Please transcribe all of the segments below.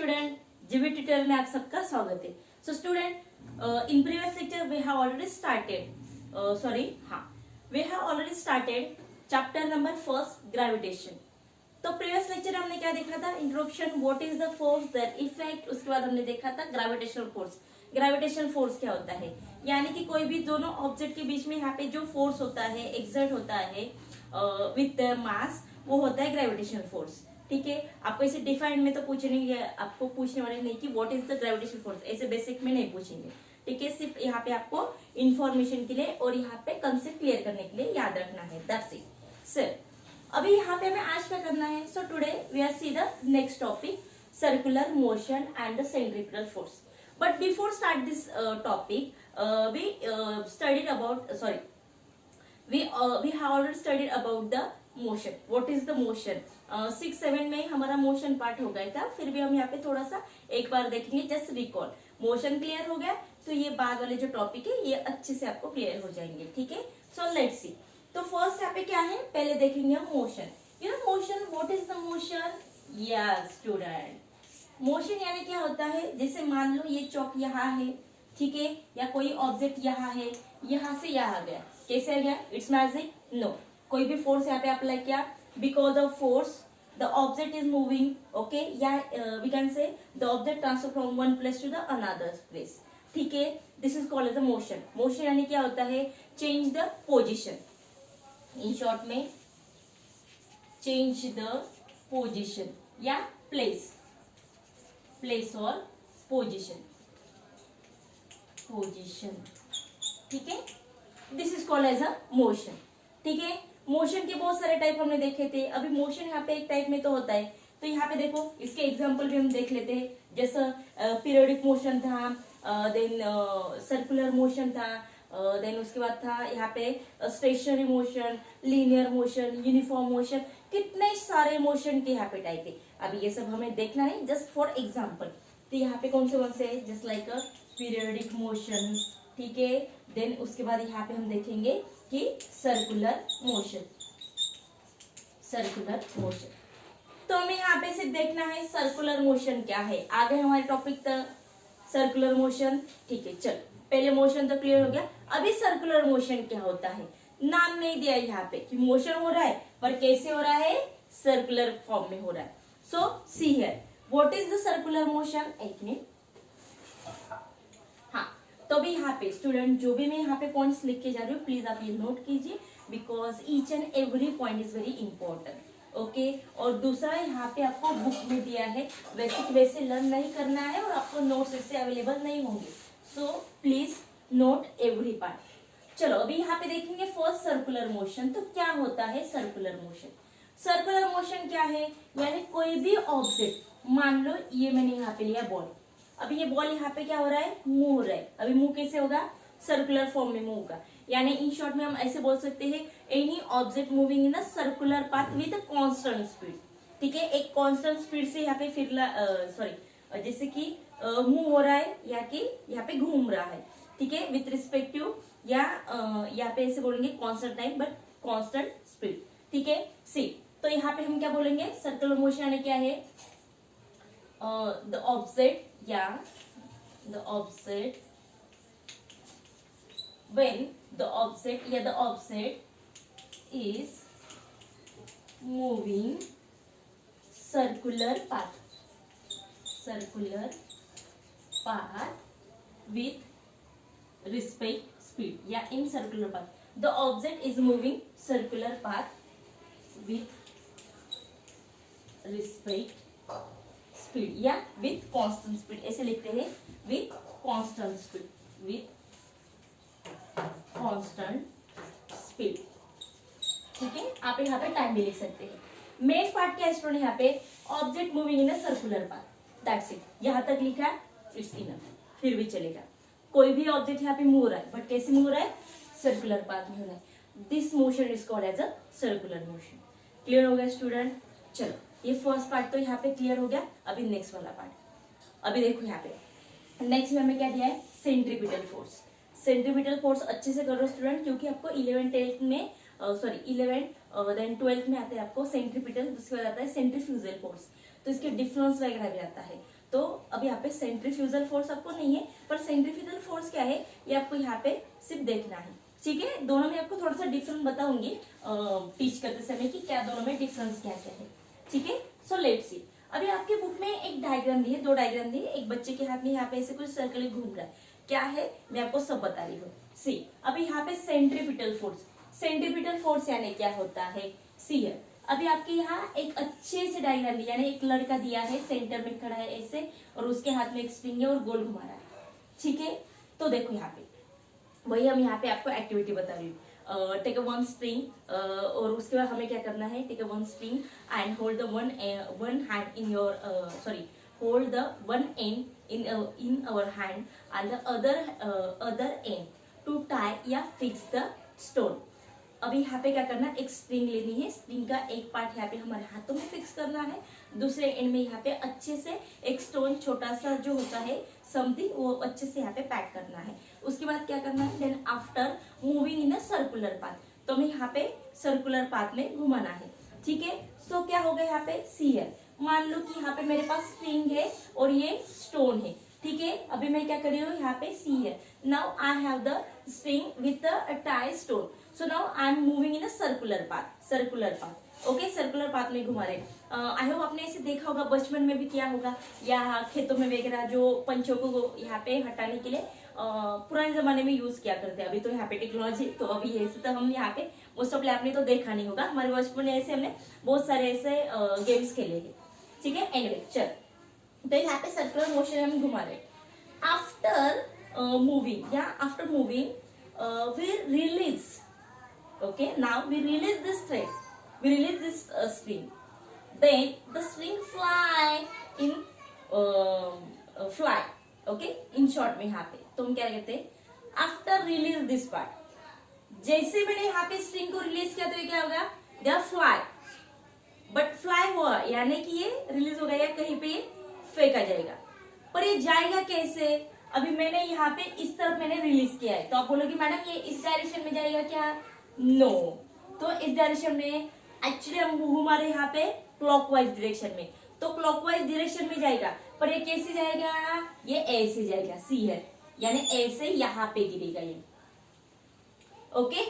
Student, जीवी tutorial में आप सबका स्वागत है। So student, in previous lecture we have already started chapter number first, gravitation. तो प्रीवियस लेक्चर में हमने क्या देखा था? Introduction, what is the force, their effect. उसके बाद हमने देखा था ग्रेविटेशनल फोर्स। ग्रेविटेशनल फोर्स क्या होता है? यानी कि कोई भी दोनों ऑब्जेक्ट के बीच में यहाँ पे जो फोर्स होता है, एक्सर्ट होता है विथ द मास, वो होता है ग्रेविटेशनल फोर्स। ठीक है, आपको इसे डिफाइन में तो पूछेंगे, आपको पूछने वाले नहीं कि what is the gravitational force, ऐसे बेसिक में नहीं पूछेंगे। ठीक है, सिर्फ यहाँ पे आपको इंफॉर्मेशन के लिए और यहाँ पे कंसेप्ट क्लियर करने के लिए याद रखना है, दैट्स इट। सर, अभी यहाँ पे हमें आज क्या करना है? So today we are see the next topic, circular motion and the centripetal force. But before start this topic we studied about we have already studied about the motion. What is the motion? 6-7 में हमारा motion part हो गया था, फिर भी हम यहाँ पे थोड़ा सा एक बार देखेंगे, जस्ट रिकॉल। मोशन क्लियर हो गया तो ये बाद वाले जो टॉपिक है ये अच्छे से आपको क्लियर हो जाएंगे। ठीक है, सो लेट्स सी। तो फर्स्ट यहाँ पे क्या है, पहले देखेंगे हम motion. You know motion, what is the motion? Yes student, motion यानी क्या होता है? जैसे मान लो ये चौक यहाँ है, ठीक है, या कोई ऑब्जेक्ट यहाँ है, यहाँ से यहाँ गया, कैसे आ गया? It's magic? नो, कोई भी फोर्स यहाँ पे अप्लाई किया, because of force the object is moving. Okay, या we can say the object transfer from one place to the another place. ठीक है, this is called as the motion. Motion यानी क्या होता है? Change the position. In short में change the position या place और पोजिशन। ठीक है, this is called as a motion. ठीक है, मोशन के बहुत सारे टाइप हमने देखे थे। अभी मोशन यहाँ पे एक टाइप में तो होता है, तो यहाँ पे देखो इसके एग्जांपल भी हम देख लेते हैं। जैसा पीरियोडिक मोशन था, देन सर्कुलर मोशन था, देन उसके बाद था यहाँ पे stationary motion, linear motion, uniform motion. कितने सारे मोशन के यहाँ पे टाइप है। अभी ये सब हमें देखना नहीं, जस्ट फॉर एग्जाम्पल। तो यहाँ पे कौन से है? Just like a periodic motion. ठीक है, देन उसके बाद यहाँ पे हम देखेंगे कि सर्कुलर मोशन। तो हमें यहाँ पे सिर्फ देखना है सर्कुलर मोशन क्या है। आगे हमारे टॉपिक तक सर्कुलर मोशन। ठीक है, चल पहले मोशन तो क्लियर हो गया। अभी सर्कुलर मोशन क्या होता है? नाम नहीं दिया यहाँ पे कि मोशन हो रहा है, पर कैसे हो रहा है? सर्कुलर फॉर्म में हो रहा है। So see here, what is the circular motion? एक मिनट। तो भी यहाँ पे स्टूडेंट, जो भी मैं यहाँ पे पॉइंट्स लिख के जा रही हूँ, प्लीज आप ये नोट कीजिए, because each and every point is very important. Okay, और दूसरा यहाँ पे आपको बुक में दिया है, वैसे लर्न नहीं करना है और आपको नोट्स इससे अवेलेबल नहीं होंगे। So please note every part. चलो अभी यहाँ पे देखेंगे फर्स्ट सर्कुलर मोशन। तो क्या होता है सर्कुलर मोशन? सर्कुलर मोशन क्या है? यानी कोई भी ऑब्जेक्ट, मान लो ये मैंने यहाँ पे लिया बॉल, अभी ये बॉल यहाँ पे क्या हो रहा है? मूव हो रहा है। अभी मूव कैसे होगा? सर्कुलर फॉर्म में मूव होगा। यानी इन शॉर्ट में हम ऐसे बोल सकते हैं, any object moving in a circular path with a constant speed. ठीक है, एक कांस्टेंट स्पीड से यहाँ पे जैसे कि मूव हो रहा है या कि यहाँ पे घूम रहा है। ठीक है, विथ रिस्पेक्टिव या यहाँ पे ऐसे बोलेंगे constant time but constant speed. ठीक है, सी, तो यहाँ पे हम क्या बोलेंगे? सर्कुलर मोशन यानी क्या है? The object when the object is moving circular path with respect speed या in circular path. The object is moving circular path with respect speed या विथ कांस्टेंट स्पीड, ऐसे लिखते हैं, विथ कांस्टेंट स्पीड। ठीक है, आप यहाँ पे टाइम भी लिख सकते हैं। मेन पार्ट क्या है स्टूडेंट? यहाँ पे object moving in a circular path, that's it. यहाँ तक लिखा है, इट्स इनफ, फिर भी चलेगा। कोई भी ऑब्जेक्ट यहाँ पे मूव हो रहा है, बट कैसे मूव हो रहा है? सर्कुलर पाथ में हो रहा है। This motion is called as a circular motion. Clear हो गया स्टूडेंट? चलो, ये फर्स्ट पार्ट तो यहाँ पे क्लियर हो गया। अभी नेक्स्ट वाला पार्ट। अभी देखो यहाँ पे नेक्स्ट में हमें क्या दिया है? Centripetal force. सेंट्रीपिटल फोर्स अच्छे से करो स्टूडेंट, क्योंकि आपको 11th में देन 12th में आता है आपको सेंट्रीपिटल, उसके बाद आता है सेंट्रीफ्यूजल फोर्स। तो इसके डिफरेंस वगैरह भी आता है। तो अब यहाँ पे सेंट्रीफ्यूजल फोर्स आपको नहीं है, पर सेंट्रीफ्यूजल फोर्स क्या है ये आपको यहाँ पे सिर्फ देखना है। ठीक है, दोनों में आपको थोड़ा सा डिफरेंस बताऊंगी टीच करते समय कि क्या दोनों में डिफरेंस क्या क्या है। ठीक है, सो लेट्स सी। अभी आपके बुक में एक डायग्राम दी है, दो डायग्राम दी है। एक बच्चे के हाथ में यहाँ पे ऐसे कुछ सर्कल घूम रहा है, क्या है मैं आपको सब बता रही हूँ। सी, अभी यहाँ पे सेंट्रीपिटल फोर्स, सेंट्रीपिटल फोर्स यानी क्या होता है, सी है। अभी आपके यहाँ एक अच्छे से डायग्राम दिया है, एक लड़का दिया है सेंटर में खड़ा है ऐसे, और उसके हाथ में एक स्ट्रिंग है और गोल घुमा रहा है। ठीक है, तो देखो यहाँ पे वही हम यहाँ पे आपको एक्टिविटी बता रही हूँ। टेक अ वन स्ट्रिंग और उसके बाद हमें क्या करना है, take a one string and hold the one hand in your hold the one end in our hand and the other end to tie या fix the stone। अभी यहाँ पे क्या करना है, एक स्ट्रिंग लेनी है, स्ट्रिंग का एक पार्ट यहाँ पे हमारे हाथों में फिक्स करना है, दूसरे एंड में यहाँ पे अच्छे से एक स्टोन छोटा सा जो होता है समथिंग वो अच्छे से यहाँ पे पैक करना है। उसके बाद क्या करना है, then after moving in a circular path, तो हमें यहाँ पे सर्कुलर पाथ में घुमाना है। ठीक है, सो क्या होगा यहाँ पे, सी है। मान लो कि यहाँ पे मेरे पास स्ट्रिंग है और ये स्टोन है। ठीक है, अभी मैं क्या कर रही हूँ, यहाँ पे सी है। Now I have the string with the tie stone, so now I am moving in a circular path, circular path. Okay, circular path में घुमा रहे। आई होप आपने इसे देखा होगा, बचपन में भी किया होगा, या खेतों में वगैरह जो पंचों को यहाँ पे हटाने के लिए पुराने जमाने में यूज किया करते हैं। अभी तो यहाँ पे टेक्नोलॉजी, तो अभी ऐसे तो हम यहाँ पे मोस्ट ऑफ आपने तो देखा नहीं होगा, हमारे बचपन में ऐसे हमने बहुत सारे ऐसे गेम्स खेले हैं। ठीक है, एनीवे चल, तो यहाँ पे सर्कुलर मोशन हम घुमा रहे। आफ्टर मूविंग या after moving we release, okay, now we release this thread, we release this string, then the string fly in fly. Okay, in short में यहाँ पे तो हम क्या कहते हैं, आफ्टर रिलीज दिस पार्ट, जैसे मैंने यहाँ पे स्ट्रिंग को रिलीज किया तो ये क्या होगा, दे फ्लाई, बट फ्लाई हुआ यानी कि ये रिलीज हो गया या कहीं पे ये फेंका जाएगा। पर ये जाएगा कैसे, अभी मैंने यहाँ पे इस तरफ मैंने रिलीज किया है, तो आप बोलोगे मैडम ये इस डायरेक्शन में जाएगा क्या, नो, तो इस डायरेक्शन में एक्चुअली हम हमारे यहाँ पे क्लॉकवाइज डायरेक्शन में, तो क्लॉकवाइज डायरेक्शन में जाएगा, पर ये कैसे जाएगा, ये ऐसे जाएगा, सी है, यानी ऐसे यहाँ पे गिरेगा ये। ओके,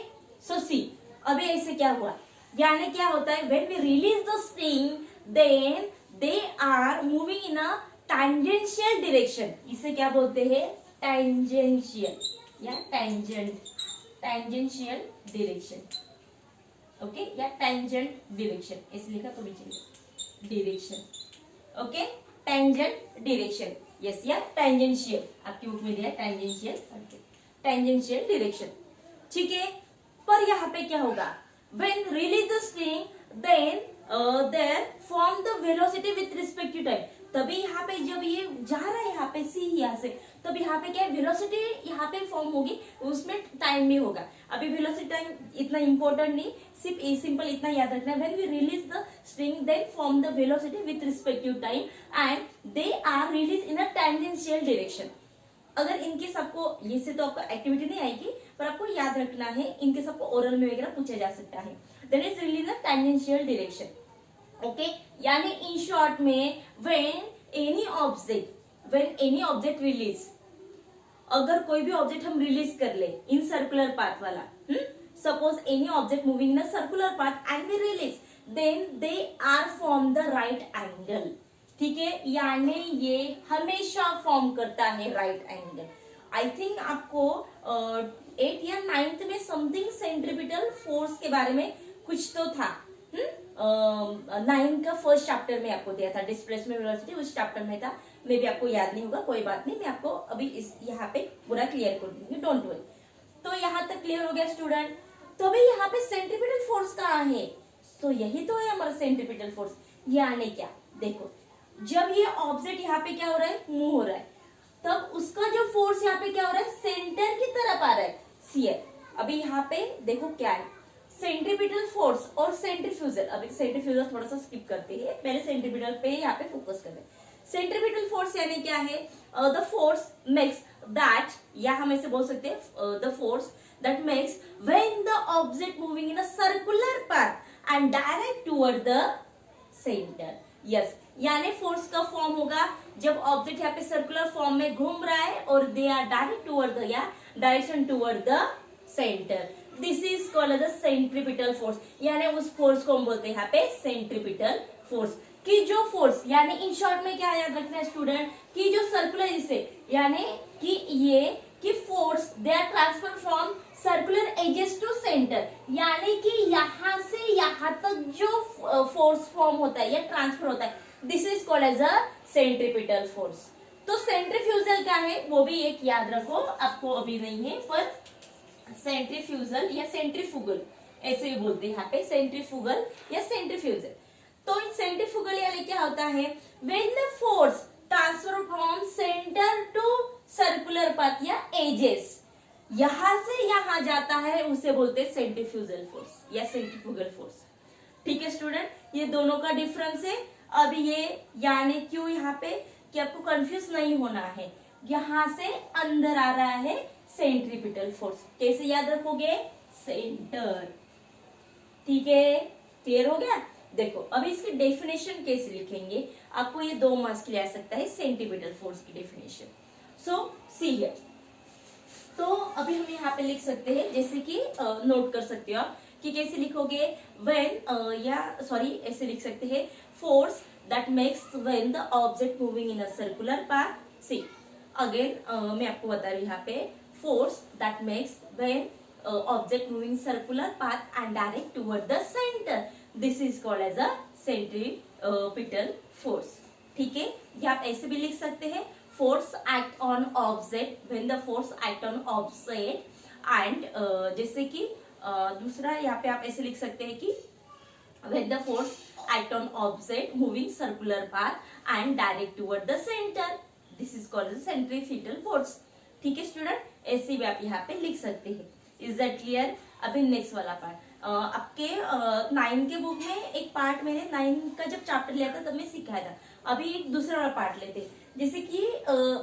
सो सी, अभी ऐसे क्या हुआ, यानी क्या होता है, when we release the string then they are moving in a tangential direction, इसे क्या बोलते हैं, टैंजेंशियल या टैंजेंशियल डायरेक्शन। ओके, या टैंजेंट डायरेक्शन ऐसे लिखा तो भी चलेगा, direction. Okay, tangent direction, yes, या टैंजेंशियल, आपकी बुक में दिया टैंजेंशियल, टैंजेंशियल डायरेक्शन। ठीक है, पर यहाँ पे क्या होगा, when release the string then there form the velocity with respect to time, तभी यहाँ पे जब ये जा रहा है यहाँ पे सी यहाँ से, तब यहाँ पे क्या है, वेलोसिटी यहाँ पे फॉर्म होगी, उसमें टाइम भी होगा। अभी वेलोसिटी टाइम इतना इंपॉर्टेंट नहीं, सिर्फ सिंपल इतना याद रखना है, when we release the string then form the velocity with respect to time and they are release in a tangential direction. अगर इनके सबको, ये से तो आपको एक्टिविटी नहीं आएगी, पर आपको याद रखना है, इनके सबको ओरल में वगैरह पूछा जा सकता है। That is release in tangential direction. Okay, यानी इन शॉर्ट में व्हेन एनी ऑब्जेक्ट रिलीज, अगर कोई भी ऑब्जेक्ट हम रिलीज कर ले इन सर्कुलर पाथ वाला, suppose any object moving in a circular path and we release, then they are form the right angle. ठीक है, यानी ये हमेशा फॉर्म करता है राइट एंगल। आई थिंक आपको 8th या 9th में समथिंग सेंट्रीपिटल फोर्स के बारे में कुछ तो था, 9 का फर्स्ट चैप्टर में आपको दिया था, डिस्प्लेसमेंट वेलोसिटी उस चैप्टर में था, मे भी आपको याद नहीं होगा, कोई बात नहीं, मैं आपको अभी इस यहाँ पे पूरा क्लियर कर दूंगी, डोंट वरी। तो यहाँ तक क्लियर हो गया स्टूडेंट। तो अभी यहाँ पे सेंट्रीपिटल फोर्स कहाँ है, तो यही तो है हमारा सेंट्रीपिटल फोर्स। यानी क्या, देखो जब ये ऑब्जेक्ट यहाँ पे क्या हो रहा है, मूव हो रहा है, तब उसका जो फोर्स यहाँ पे क्या हो रहा है, सेंटर की तरफ आ रहा है, सीएर। अभी यहाँ पे देखो क्या है, सेंट्रीपिटल फोर्स और सेंट्रीफ्यूजल। अभी सेंट्रीफ्यूजल थोड़ा सा स्किप करते हैं, पहले सेंट्रीपिटल पे यहाँ पे फोकस करते हैं। सेंट्रीपिटल फोर्स यानी क्या है, द फोर्स मेक्स दैट, या हम ऐसे बोल सकते हैं the force that makes when the object moving in a circular path and direct toward the centre. Yes, यानी फोर्स का फॉर्म होगा जब ऑब्जेक्ट यहाँ पे सर्कुलर फॉर्म में घूम रहा है और they are direct toward the या direction toward the centre, this is called as centripetal force, यानी उस फोर्स को हम बोलते हैं यहाँ पे सेंट्रीपिटल फोर्स। कि जो फोर्स यानी इन शॉर्ट में क्या याद रखना है स्टूडेंट, कि जो सर्कुलर इसे यानी कि ये कि force they are transfer from circular edges to centre, यानी कि यहां से यहां तक जो फोर्स फॉर्म होता है या ट्रांसफर होता है, this is called as a centripetal force. तो सेंट्रीफ्यूजल क्या है वो भी एक याद रखो, आपको अभी नहीं है पर सेंट्रीफ्यूजल या सेंट्रीफ्यूगल ऐसे ही बोलते हैं यहाँ पे, सेंट्रीफ्यूगल या सेंट्रीफ्यूजल। तो सेंट्रीफ्यूगल यानी क्या होता है, when the force transfer from centre to circular path या एजेस, यहां से यहां जाता है उसे बोलते हैं सेंट्रीफ्यूजल फोर्स या सेंट्रीफ्यूगल फोर्स। ठीक है स्टूडेंट, ये दोनों का डिफरेंस है। अब ये यानी क्यों यहाँ पे कि आपको कंफ्यूज नहीं होना है, यहां से अंदर आ रहा है सेंट्रीपिटल फोर्स, कैसे याद रखोगे, सेंटर। ठीक है, क्लियर हो गया। देखो अभी इसकी डेफिनेशन कैसे लिखेंगे, आपको ये 2 मार्क्स के लिए आ सकता है सेंट्रीपिटल फोर्स की डेफिनेशन। सो सी हियर, तो अभी हम यहाँ पे लिख सकते हैं, जैसे कि नोट कर सकते हो आप कि कैसे लिखोगे, व्हेन या सॉरी ऐसे लिख सकते हैं, force that makes when the object moving in a circular path. See again मैं आपको बता रही हूँ यहाँ पे, force that makes when object moving circular path and direct toward the centre, this is called as a centripetal force. ठीक है, ये आप ऐसे भी लिख सकते हैं, force act on object when the force act on object and जैसे कि दूसरा यहाँ पे आप ऐसे लिख सकते हैं कि when the force act on object moving circular path and direct toward the center, this is called the centrifugal force। ठीक है स्टूडेंट, ऐसे भी आप यहाँ पे लिख सकते हैं। Is that clear. अभी नेक्स्ट वाला पार्ट, आपके 9 के बुक में एक पार्ट मैंने 9 का जब चैप्टर लिया था तब मैं सिखाया था। अभी एक दूसरा वाला पार्ट लेते हैं, जैसे कि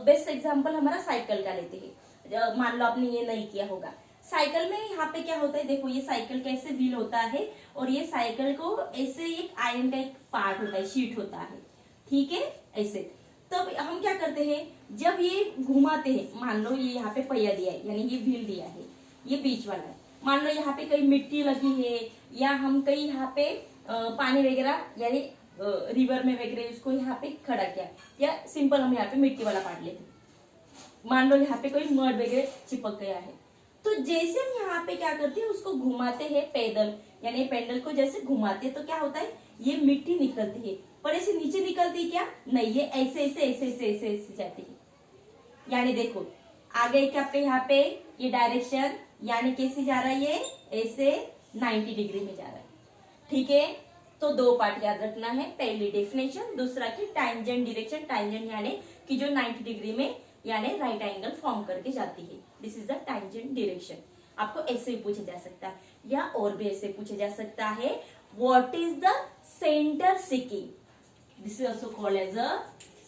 बेस्ट एग्जांपल हमारा साइकिल का लेते हैं। मान लो आपने ये नहीं किया होगा, साइकिल में यहाँ पे क्या होता है, देखो ये साइकिल का ऐसे व्हील होता है और ये साइकिल को ऐसे एक आयरन का एक पार्ट होता है, शीट होता है। ठीक है, ऐसे तब हम क्या करते हैं, जब ये घुमाते हैं, मान लो ये यहाँ पे पहिया दिया है यानी ये व्हील दिया है, ये बीच वाला है, मान लो यहाँ पे कहीं मिट्टी लगी है या हम कहीं यहाँ पे पानी वगैरह यानी रिवर में वगैरह उसको यहाँ पे खड़ा किया, या सिंपल हम यहाँ पे मिट्टी वाला पार्ट लेते हैं, मान लो यहाँ पे कोई मड वगैरह चिपक गया है, तो जैसे हम यहाँ पे क्या करते हैं उसको घुमाते हैं पैदल यानी पेंडल को जैसे घुमाते हैं, तो क्या होता है ये मिट्टी निकलती है, पर ऐसे नीचे निकलती है क्या, नहीं, ये ऐसे ऐसे ऐसे ऐसे ऐसे ऐसे जाती है। यानी देखो आगे क्या आपके यहाँ पे ये डायरेक्शन यानी कैसे जा रहा है, ये ऐसे 90 डिग्री में जा रहा है। ठीक है, तो 2 पार्ट याद रखना है, पहली डेफिनेशन, दूसरा की टांजेंट डायरेक्शन, टांजेंट यानी कि जो 90 डिग्री में यानी राइट एंगल फॉर्म करके जाती है, this is the tangent direction. आपको ऐसे भी पूछा जा सकता है या और भी ऐसे पूछा जा सकता है, what is the centre seeking, this is also called as a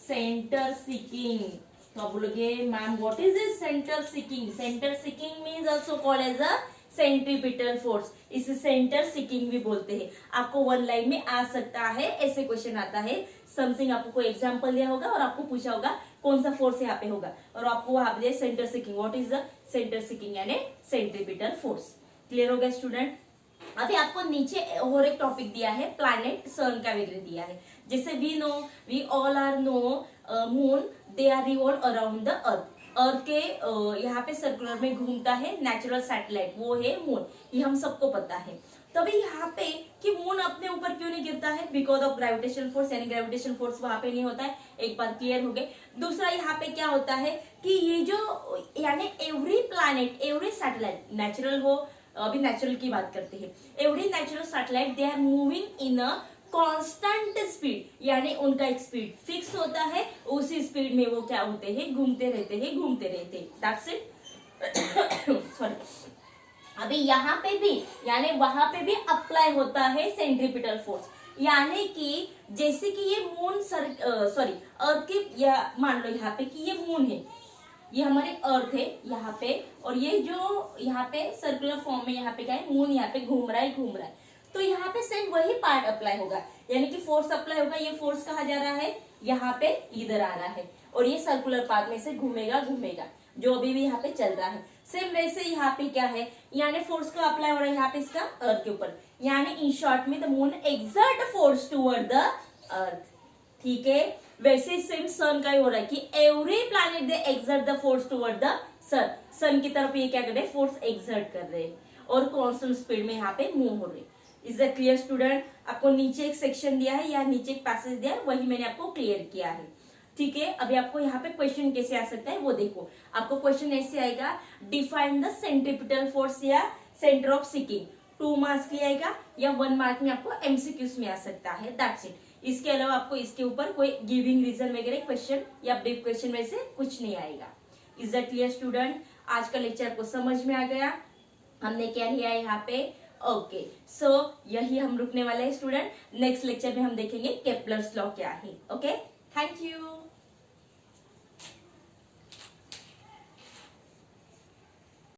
centre seeking. तो आप बोलोगे ma'am what is this centre seeking, centre seeking means also called as a centripetal force, इसे सेंटर सीकिंग भी बोलते हैं। आपको 1 लाइन में आ सकता है, ऐसे क्वेश्चन आता है, समथिंग आपको कोई एग्जांपल दिया होगा और आपको पूछा होगा कौन सा फोर्स यहाँ पे होगा और आपको वहां पे centre seeking, what is the centre seeking यानी सेंट्रीपिटल फोर्स। क्लियर हो गया स्टूडेंट। अभी आपको नीचे और एक टॉपिक दिया है, प्लैनेट सन का वगैरह दिया है, जैसे we all are know moon they are revolve around the earth, earth के यहाँ पे सर्कुलर में घूमता है नेचुरल सैटेलाइट, वो है मून, ये हम सबको पता है। तभी यहाँ पे कि मून अपने ऊपर क्यों नहीं गिरता है, बिकॉज ऑफ ग्रेविटेशनल फोर्स, यानी ग्रेविटेशनल फोर्स वहां पे नहीं होता है, एक बार क्लियर हो गए। दूसरा यहाँ पे क्या होता है कि ये जो यानी every planet every satellite, natural हो, अभी नेचुरल की बात करते हैं, every natural satellite they are moving in a constant speed, यानी उनका एक स्पीड फिक्स होता है, उसी स्पीड में वो क्या होते हैं, घूमते रहते हैं, दैट्स इट। सॉरी, अभी यहाँ पे भी यानी वहां पे भी अप्लाई होता है सेंट्रीपिटल फोर्स, यानी कि जैसे कि ये मून सॉरी अर्थ के, या मान लो यहाँ पे कि ये मून है, ये हमारे अर्थ है यहाँ पे, और ये जो यहाँ पे सर्कुलर फॉर्म में यहाँ पे क्या है, मून यहाँ पे घूम रहा है, तो यहाँ पे सेम वही पार्ट अप्लाई होगा, यानी कि फोर्स अप्लाई होगा। ये फोर्स कहाँ जा रहा है, यहाँ पे इधर आ रहा है, और ये सर्कुलर पाथ में से घूमेगा घूमेगा, जो अभी भी यहाँ पे चल रहा है। सेम वैसे यहाँ पे क्या है, यानी फोर्स का अप्लाई हो रहा है यहाँ पे इसका अर्थ के ऊपर, यानी इन शॉर्ट में the moon exert force toward the earth. ठीक है, वैसे सेम सन का ही हो रहा है कि every planet they exert the force toward the sun. Sun की तरफ ये क्या कर रहे हैं, फोर्स एक्सर्ट कर रहे हैं, और कांस्टेंट स्पीड में यहाँ पे मूव हो रहे हैं। Is the clear student? आपको नीचे एक सेक्शन दिया है या नीचे एक पैसेज दिया है, वही मैंने आपको क्लियर किया है। ठीक है, अभी आपको यहाँ पे क्वेश्चन कैसे आ सकता है वो देखो। आपको क्वेश्चन ऐसे आएगा, डिफाइन द सेंट्रीपिटल फोर्स या सेंटर ऑफ सिकिंग। 2 मार्क्स के लिए आएगा, या 1 मार्क में आपको एमसीक्यूज में आ सकता है, दैट्स इट। इसके अलावा आपको इसके ऊपर कोई गिविंग रीजन वगैरह क्वेश्चन या ब्रीफ क्वेश्चन में से कुछ नहीं आएगा। Is that clear student? आज का लेक्चर आपको समझ में आ गया, हमने क्या लिया है यहाँ पे। ओके, सो यही हम रुकने वाले हैं स्टूडेंट। नेक्स्ट लेक्चर में हम देखेंगे केपलर्स लॉ क्या है। Okay, thank you.